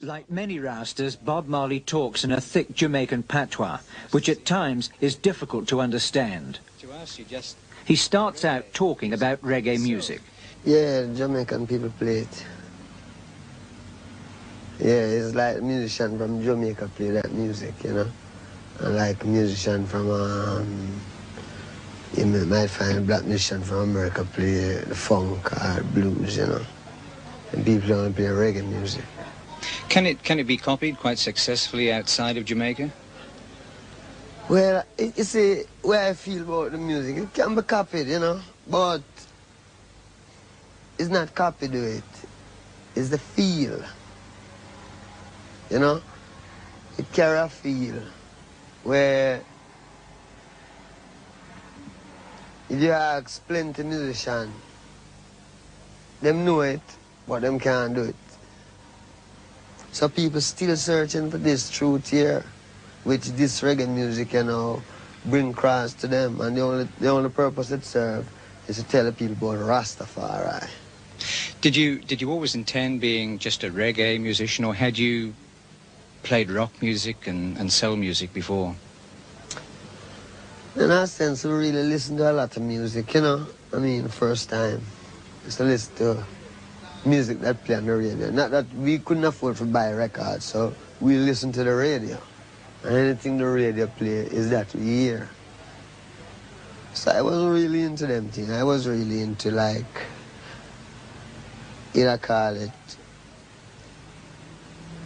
Like many Rastas, Bob Marley talks in a thick Jamaican patois, which at times is difficult to understand. He starts out talking about reggae music. Yeah, Jamaican people play it. Yeah, it's like musician from Jamaica play that music, you know. And like musician from, you might find a black musician from America play the funk or blues, you know. And people only play reggae music. Can it be copied quite successfully outside of Jamaica? Well, you see, where I feel about the music, it can be copied, you know, but it's not copied to it. It's the feel, you know. It carry a feel where if you ask plenty musicians, them know it, but them can't do it. So people still searching for this truth here, which this reggae music, you know, bring across to them. And the only purpose it serves is to tell the people about Rastafari. Did you always intend being just a reggae musician, or had you played rock music and soul music before? In that sense, we really listen to a lot of music, you know. I mean, the first time is to listen to music that play on the radio. Not that we couldn't afford to buy records, so we listen to the radio. And anything the radio play is that we hear. So I wasn't really into them things. I was really into, like, I call it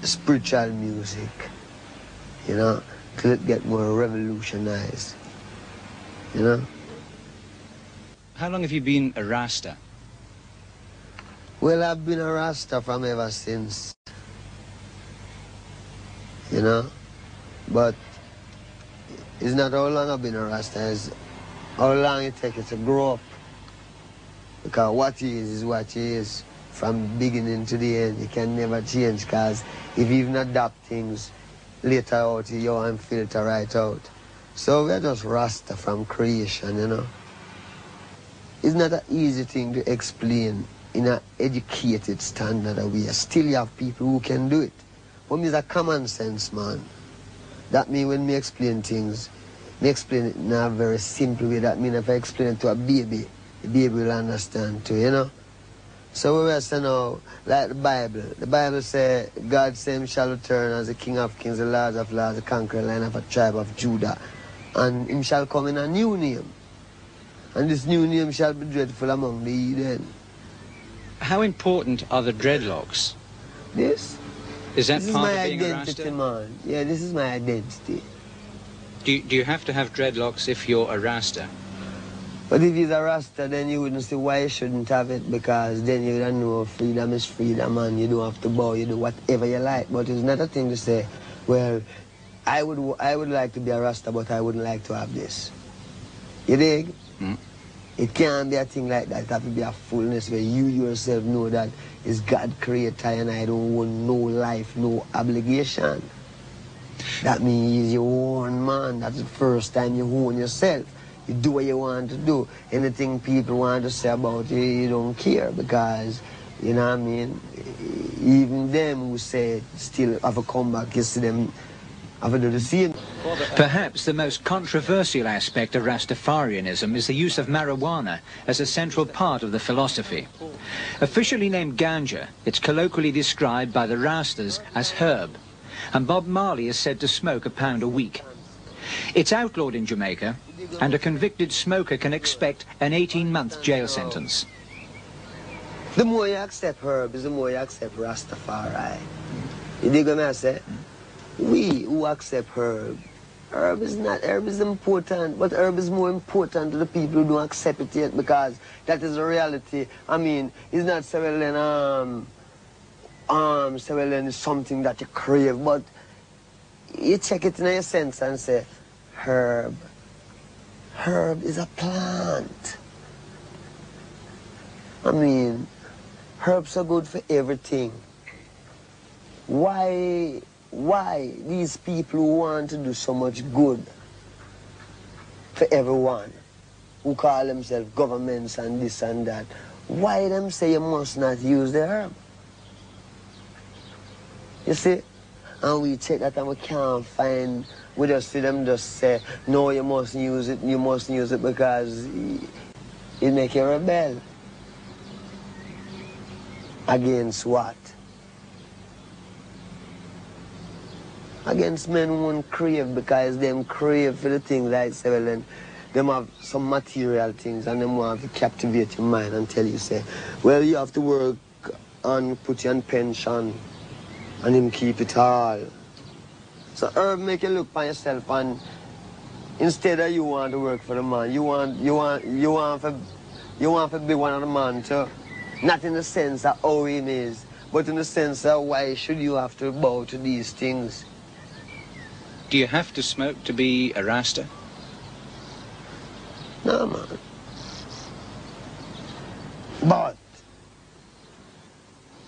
spiritual music, you know, till it get more revolutionized, you know. How long have you been a Rasta? Well, I've been a Rasta from ever since, you know, but it's not how long I've been a Rasta, it's how long it takes to grow up. Because what he is what he is, from beginning to the end. You can never change, because if you even adapt things later out, you won't filter right out. So we're just Rasta from creation, you know. It's not an easy thing to explain in an educated standard way. Still you have people who can do it. But me is a common sense man. That means when me explain things, me explain it in a very simple way. That means if I explain it to a baby, the baby will understand too, you know. So we say now, like the Bible says, God same shall return as the King of Kings, the Lord of Lords, the conqueror line of a tribe of Judah. And him shall come in a new name. And this new name shall be dreadful among the heathen. How important are the dreadlocks? This? Is that this part is my of being identity, a Rasta? man. Yeah, this is my identity. Do you have to have dreadlocks if you're a Rasta? But if he's a Rasta, then you wouldn't see why you shouldn't have it, because then you don't know freedom is freedom and you don't have to bow, you do whatever you like. But it's not a thing to say, well, I would like to be a Rasta, but I wouldn't like to have this. You dig? Mm. It can't be a thing like that. It has to be a fullness where you yourself know that it's God creator and I don't want no life, no obligation. That means you own man. That's the first time you own yourself. You do what you want to do. Anything people want to say about you, you don't care, because, you know what I mean, even them who say still have a comeback, you see them have to do the same. Perhaps the most controversial aspect of Rastafarianism is the use of marijuana as a central part of the philosophy. Officially named ganja, it's colloquially described by the Rastas as herb, and Bob Marley is said to smoke a pound a week. It's outlawed in Jamaica, and a convicted smoker can expect an 18-month jail sentence. The more you accept herb is the more you accept Rastafari. You dig what I say? We who accept herb herb is important, but herb is more important to the people who don't accept it yet, because that is a reality. I mean, it's not selling selling is something that you crave, but you check it in your sense and say, herb is a plant. I mean, herbs are good for everything. Why these people who want to do so much good for everyone, who call themselves governments and this and that, why them say you must not use the herb? You see? And we check that and we can't find, we just see them just say, no, you mustn't use it because it make you rebel. Against what? Against men who won't crave, because them crave for the things like say, well then, them have some material things and them want to captivate your mind and tell you, say, well, you have to work and put you on pension and him keep it all. So Herb make you look for yourself, and instead of you want to work for the man, you want to be one of the man too. Not in the sense of how him is, but in the sense of why should you have to bow to these things. Do you have to smoke to be a Rasta? No, man. But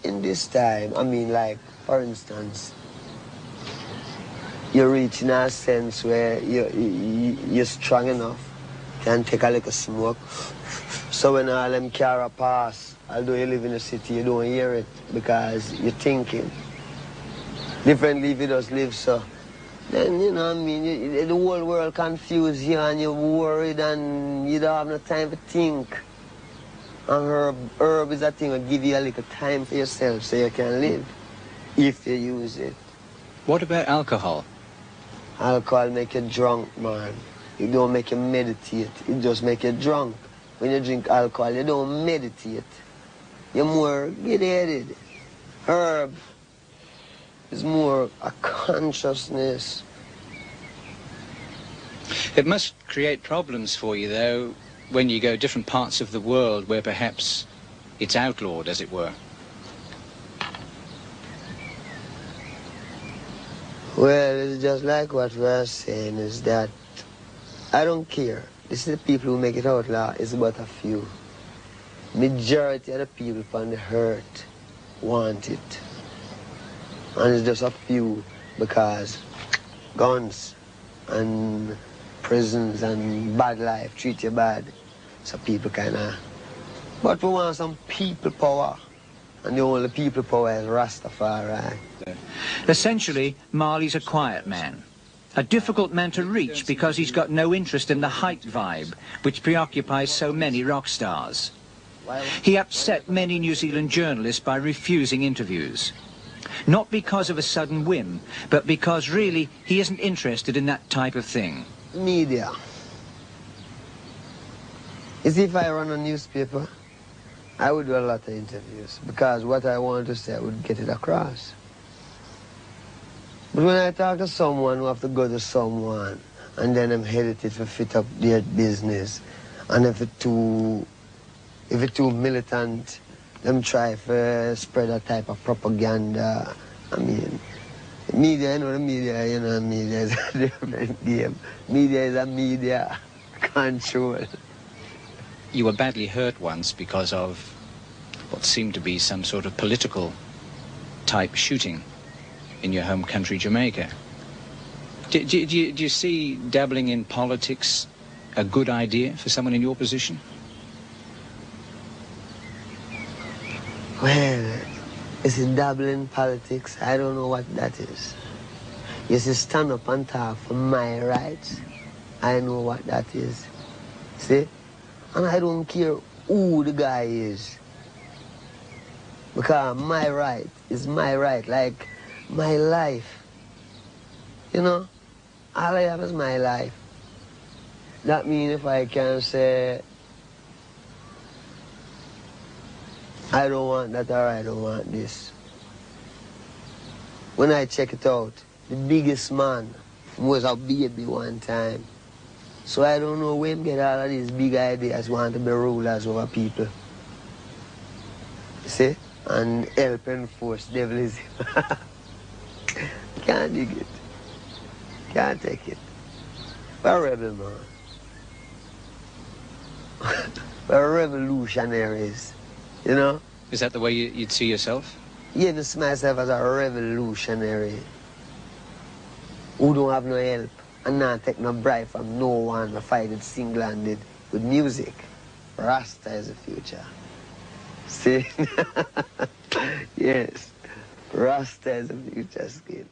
in this time, I mean, like, for instance, you're reaching a sense where you're strong enough, can take a little smoke. So when all them car pass, although you live in the city, you don't hear it because you're thinking. Differently if you just live so. Then, you know what I mean, the whole world confused you and you're worried and you don't have no time to think. And herb is a thing that give you a little time for yourself so you can live, if you use it. What about alcohol? Alcohol make you drunk, man. It don't make you meditate, it just make you drunk. When you drink alcohol, you don't meditate. You're more get-headed. Herb is more a consciousness. It must create problems for you, though, when you go different parts of the world where perhaps it's outlawed, as it were. Well, it's just like what we're saying is that I don't care. This is the people who make it outlaw, it's about a few. Majority of the people on the earth want it. And it's just a few because guns and prisons and bad life treat you bad. So people kind of... But we want some people power. And the only people power is Rastafari. Essentially, Marley's a quiet man. A difficult man to reach because he's got no interest in the hype vibe, which preoccupies so many rock stars. He upset many New Zealand journalists by refusing interviews. Not because of a sudden whim, but because really he isn't interested in that type of thing. Media. You see, if I run a newspaper, I would do a lot of interviews because what I want to say, I would get it across. But when I talk to someone who have to go to someone and then I'm hesitant to fit up their business, and if it's too militant, them try to spread a type of propaganda. I mean, media, you know, the media, you know, media is a different game. Media is a media control. You were badly hurt once because of what seemed to be some sort of political type shooting in your home country, Jamaica. Do you see dabbling in politics a good idea for someone in your position? Well, is it dabbling in politics? I don't know what that is. You see, stand up and talk for my rights. I know what that is. See? And I don't care who the guy is. Because my right is my right, like my life. You know? All I have is my life. That means if I can say, I don't want that or I don't want this. When I check it out, the biggest man was a baby one time. So I don't know where him get all of these big ideas, want to be rulers over people. You see? And help enforce devilism. Can't dig it. Can't take it. We're a rebel, man. We're revolutionaries. You know? Is that the way you'd see yourself? Yeah, I see myself as a revolutionary who don't have no help and not take no bribe from no one. I fight it single-handed with music. Rasta is the future. See? Yes. Rasta is a future skin.